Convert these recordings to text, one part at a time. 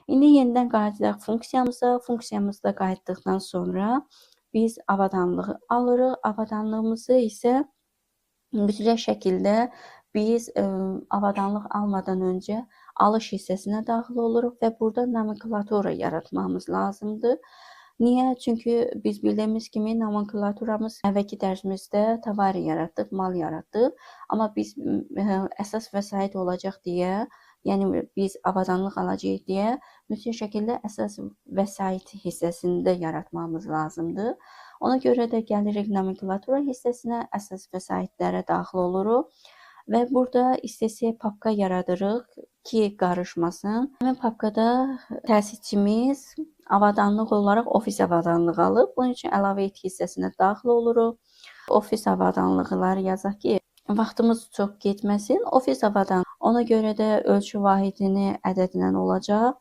İndi yenidən qayıdaq funksiyamıza. Funksiyamızda qayıtdıqdan sonra biz avadanlığı alırıq. Avadanlığımızı isə mütləq şəkildə biz avadanlıq almadan öncə alış hissəsinə daxil oluruq və burada nomenklatura yaratmamız lazımdır. Niyə? Çünki biz bildiyimiz kimi nomenklaturamız əvvəlki dərsimizdə tovar yaratdıq, mal yaratdıq. Amma biz əsas vəsait olacaq deyə, yəni biz avadanlıq alacağıq deyə mütləq şəkildə əsas vəsait hissəsində yaratmamız lazımdır. Ona görə də gəlirik nomenklatura hissəsinə, əsas vəsaitlərə daxil oluruq və burada istəsək papka yaradırıq ki, qarışmasın. Həmin papkada təsisçimiz avadanlıq olaraq ofis avadanlığı alıb. Bunun üçün əlavə et hissəsinə daxil oluruq. Ofis avadanlıqları yazaq ki, vaxtımız çox getməsin. Ofis avadanlığı. Ona görə də ölçü vahidini ədədlə olacaq.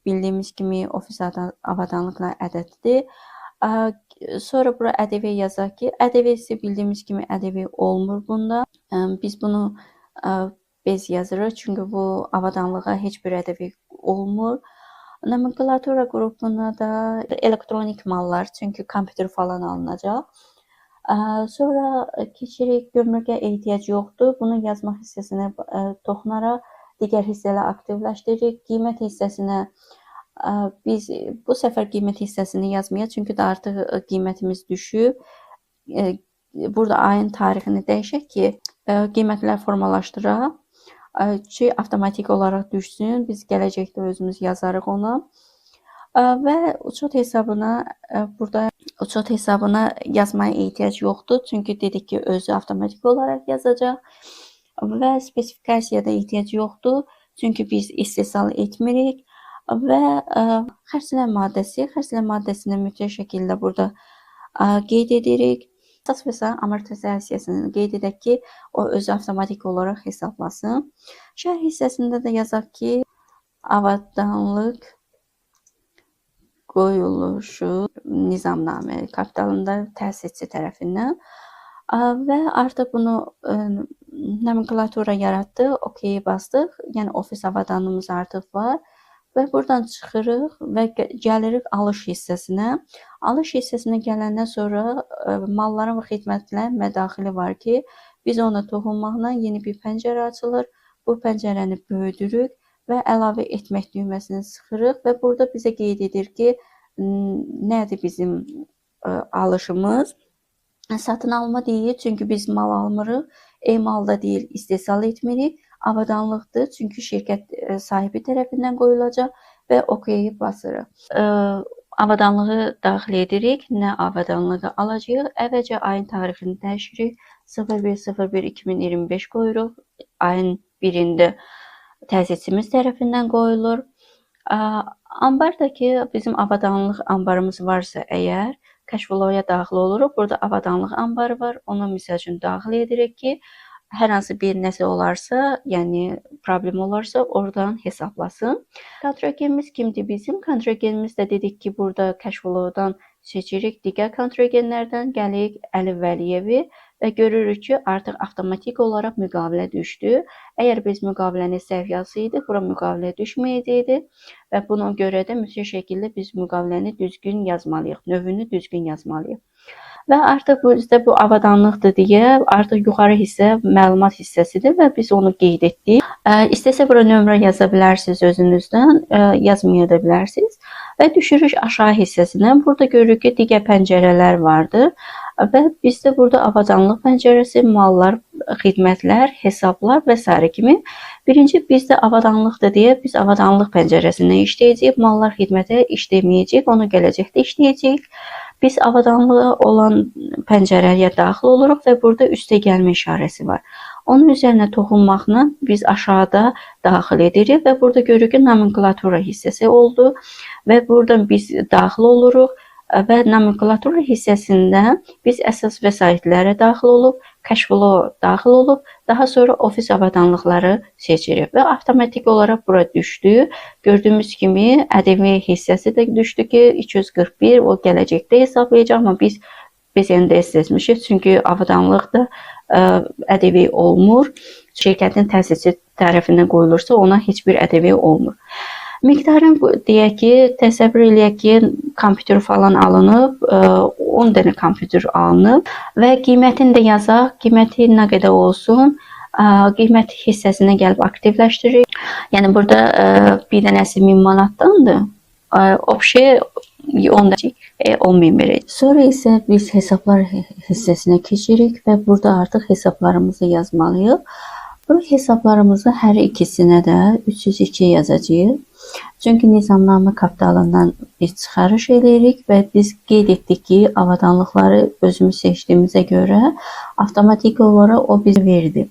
Bildiyimiz kimi ofis avadanlıqlar ədədidir. Sonra bura ƏDV yazaq ki, ƏDV-si bildiyimiz kimi ƏDV olmur bunda. Biz bunu bez yazırıq, çünki bu avadanlığa heç bir ƏDV olmur. Nomenklatura qrupuna da elektronik mallar, çünki kompüter falan alınacaq. Sonra keçirik, gömrüyə ehtiyac yoxdur. Bunu yazmaq hissəsinə toxunaraq digər hissələri aktivləşdiririk. Qiymət hissəsinə biz bu səfər qiymət hissəsini yazmayaq, çünki də artıq qiymətimiz düşüb. Burada ayın tarixini dəyişək ki, qiymətlər formalaşdıraq ki, avtomatik olaraq düşsün. Biz gələcəkdə özümüz yazarıq ona. Və uçot hesabına burada uçot hesabına yazmaya ehtiyac yoxdur, çünki dedik ki, özü avtomatik olaraq yazacaq. Və spesifikasiyada ehtiyac yoxdur, çünki biz istehsal etmirik. Və xərclən maddəsini mütləq şəkildə burada qeyd edirik. Əsas vəsait amortizasiyasını qeyd edək ki, o özü avtomatik olaraq hesablasın. Şərh hissəsində də yazaq ki, avadanlıq qoyuluşu nizamnamə kapitalında təsisçi tərəfindən və artıq bunu nomenklatura yaratdıq, OK bastıq. Yəni ofis avadanlığımız artıq var. Və buradan çıxırıq və gəlirik alış hissəsinə. Alış hissəsinə gələndən sonra malların və xidmətlərin mədaxili var ki, biz ona toxunmaqla yeni bir pəncərə açılır. Bu pəncərəni böyüdürük və əlavə etmək düyməsini sıxırıq və burada bizə qeyd edir ki, nədir bizim alışımız? Satın alma deyil, çünki biz mal almırıq. Emalda deyil, istehsal etmirik. Avadanlıqdır, çünki şirkət sahibi tərəfindən qoyulacaq və OK-yi basırıq. Avadanlığı daxil edirik. Nə avadanlığı alacağıq? Əvvəlcə ayın tarixini dəyişirik. 01.01.2025 qoyuruq. Ayın 1-də təsisçimiz tərəfindən qoyulur. Ambardakı bizim avadanlıq ambarımız varsa əgər, Cashflow-ya daxil oluruq. Burada avadanlıq ambarı var. Ona misal üçün daxil edirik ki, hər hansı bir nəsə olarsa, yəni problem olarsa, oradan hesablasın. Kontragenimiz kimdir bizim? Kontragenimiz də dedik ki, burada Cashflow-dan seçirik. Digər kontragenlərdən gəlirik Əlif Vəliyevi və görürük ki, artıq avtomatik olaraq müqavilə düşdü. Əgər biz müqaviləni səhv yazsaydıq, bura müqavilə düşməyəcəkdi və buna görə də mütləq şəkildə biz müqaviləni düzgün yazmalıyıq, növünü düzgün yazmalıyıq. Və artıq bizdə bu avadanlıqdır deyə, artıq yuxarı hissə məlumat hissəsidir və biz onu qeyd etdik. İstəsə bura nömrə yaza bilərsiniz özünüzdən, yazmaya da bilərsiniz. Və düşürük aşağı hissəsinə. Burada görürük ki, digər pəncərələr vardır. Və bizdə burada avadanlıq pəncərəsi, mallar, xidmətlər, hesablar və s. kimi. Birinci bizdə avadanlıqdır deyə biz avadanlıq pəncərəsində işləyəcəyik, mallar, xidmətə işləməyəcəyik, onu gələcəkdə işləyəcəyik. Biz avadanlığı olan pəncərəyə daxil oluruq və burada üstə gəlmə işarəsi var. Onun üzərinə toxunmaqla biz aşağıda daxil edirik və burada görürük ki, nomenklatura hissəsi oldu və buradan biz daxil oluruq və nomenklatura hissəsində biz əsas vəsaitlərə daxil olub, Cashflow daxil olub, daha sonra ofis avadanlıqları seçirik və avtomatik olaraq bura düşdü. Gördüyümüz kimi ƏDV hissəsi də düşdü ki, 241 o gələcəkdə hesablayacaq, amma biz BZN-də seçmişik, çünki avadanlıqda ƏDV olmur. Şirkətin təsisçi tərəfindən qoyulursa ona heç bir ƏDV olmur. Miqdarın deyək ki, təsəvvür eləyək ki, kompüter falan alınıb, 10 dənə kompüter alınıb və qiymətini də yazaq. Qiyməti nə qədər olsun? Qiymət hissəsinə gəlib aktivləşdiririk. Yəni burada bir dənəsi 1000 manatdandır. Obşe 10.000 verəcək. Sonra isə biz hesablar hissəsinə keçirik və burada artıq hesablarımızı yazmalıyıq. Bu hesablarımızı hər ikisinə də 302 yazacağıq. Çünki nizamnamə kapitalından biz çıxarış edirik və biz qeyd etdik ki, avadanlıqları özümüz seçdiyimizə görə avtomatik olaraq o bizə verdi.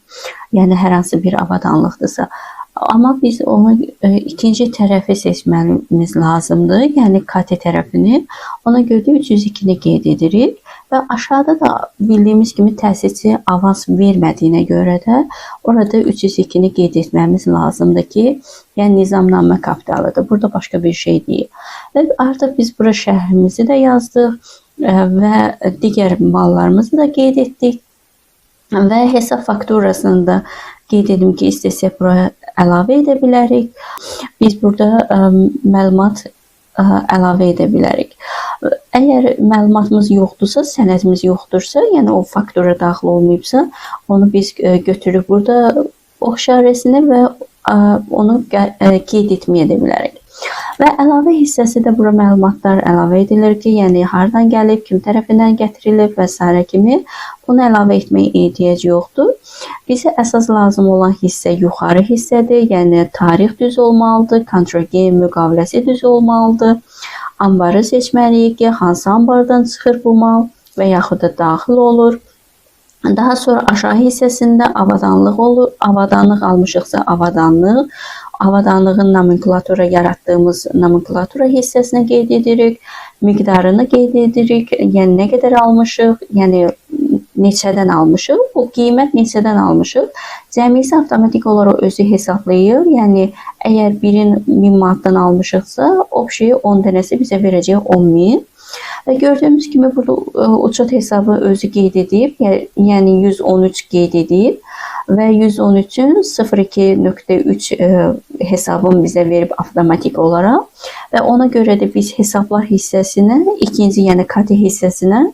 Yəni hər hansı bir avadanlıqdırsa. Amma biz onu ikinci tərəfi seçmemiz lazımdır. Yəni KT tərəfini. Ona görə də 302-ni qeyd edirik. Və aşağıda da bildiyimiz kimi təsisçi avans vermədiyinə görə də orada 302-ni qeyd etməmiz lazımdır ki, yəni nizamnamə kapitalıdır. Burada başqa bir şey deyil. Və artıq biz bura şərhimizi də yazdıq və digər mallarımızı da qeyd etdik. Və hesab fakturasını da qeyd edim ki, istəsək bura əlavə edə bilərik. Biz burada məlumat əlavə edə bilərik. Əgər məlumatımız yoxdursa, sənədimiz yoxdursa, yəni o faktura daxil olmayıbsa, onu biz götürüb burada ox işarəsini və onu qeyd etməyə də bilərik. Və əlavə hissəsi də bura məlumatlar əlavə edilir ki, yəni hardan gəlib, kim tərəfindən gətirilib və s. kimi bunu əlavə etməyə ehtiyac yoxdur. Bizə əsas lazım olan hissə yuxarı hissədir, yəni tarix düz olmalıdır, kontragent müqaviləsi düz olmalıdır. Ambarı seçməliyik ki, hansı ambardan çıxır bu mal və yaxud da daxil olur. Daha sonra aşağı hissəsində avadanlıq olur. Avadanlıq almışıqsa avadanlıq. Avadanlığın nomenklatura yaratdığımız nomenklatura hissəsinə qeyd edirik. Miqdarını qeyd edirik. Yəni nə qədər almışıq, yəni neçədən almışıq, bu qiymət neçədən almışıq. Cəmisi avtomatik olaraq özü hesablayır. Yəni əgər birin 1000 manatdan almışıqsa, obşeyi 10 dənəsi bizə verəcək 10.000. Və gördüyümüz kimi burada uçot hesabı özü qeyd edib, yəni 113 qeyd edib və 113-ün 02.3 hesabını bizə verib avtomatik olaraq və ona görə də biz hesablar hissəsinə, ikinci yəni KT hissəsinə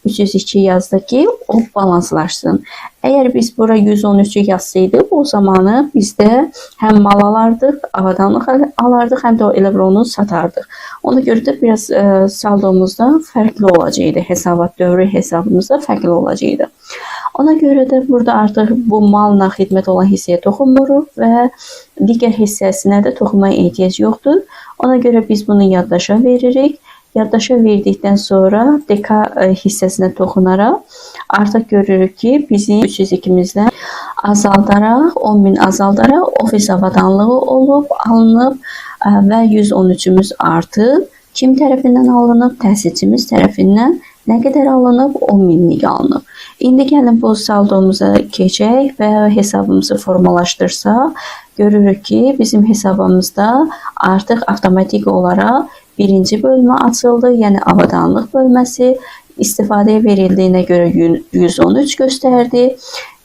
302 yazdıq ki, o balanslaşsın. Əgər biz bura 113-ü yazsaydıq, o zamanı bizdə həm mal alardıq, avadanlıq alardıq, həm də elə onu satardıq. Ona görə də biraz saldomuzda fərqli olacaqdı, hesabat dövrü hesabımızda fərqli olacaqdı. Ona görə də burada artıq bu malla xidmət olan hissəyə toxunmuruq və digər hissəsinə də toxunmaya ehtiyac yoxdur. Ona görə biz bunu yaddaşa veririk. Yaddaşa verdikdən sonra DK hissəsinə toxunaraq artıq görürük ki, bizim 302-mizdən azaldaraq, 10.000 azaldaraq ofis avadanlığı olub, alınıb və 113-ümüz artıb. Kim tərəfindən alınıb? Təsisçimiz tərəfindən. Nə qədər alınıb? 10.000-lik alınıb. İndi gəlin bu saldomuza keçək və hesabımızı formalaşdırsaq, görürük ki, bizim hesabımızda artıq avtomatik olaraq birinci bölmə açıldı, yəni avadanlıq bölməsi. İstifadəyə verildiyinə görə 113 göstərdi.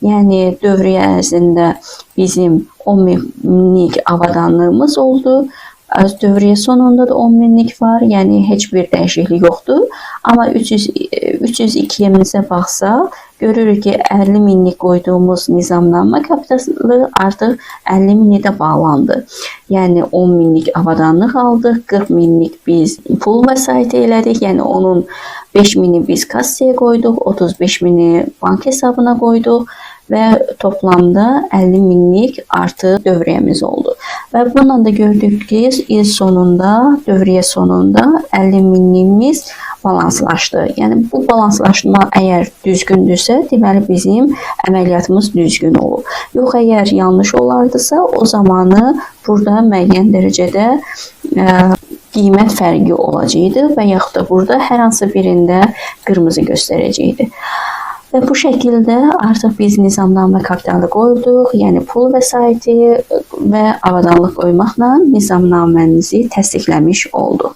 Yəni dövriyyə ərzində bizim 10.000-lik avadanlığımız oldu. Dövriyyə sonunda da 10.000-lik var, yəni heç bir dəyişiklik yoxdur. Amma 302-mizə baxsaq, görürük ki, 50.000-lik qoyduğumuz nizamnamə kapitalı artıq 50.000-lik də bağlandı. Yəni 10.000-lik avadanlıq aldıq, 40.000-lik biz pul vəsaiti elədik, yəni onun 5.000-i biz kassaya qoyduq, 35.000-i bank hesabına qoyduq və toplamda 50.000-lik artıq dövriyyəmiz oldu. Və bununla da gördük ki, il sonunda, dövriyyə sonunda 50.000-imiz balanslaşdı. Yəni bu balanslaşma əgər düzgündürsə, deməli bizim əməliyyatımız düzgün olub. Yox, əgər yanlış olardısa, o zamanı burada müəyyən dərəcədə qiymət fərqi olacaqdı və yaxud da burada hər hansı birində qırmızı göstərəcəkdi. Və bu şəkildə artıq biz nizamnamə kapitalı qoyduq, yəni pul vəsaiti və avadanlıq qoymaqla nizamnaməmizi təsdiqləmiş olduq.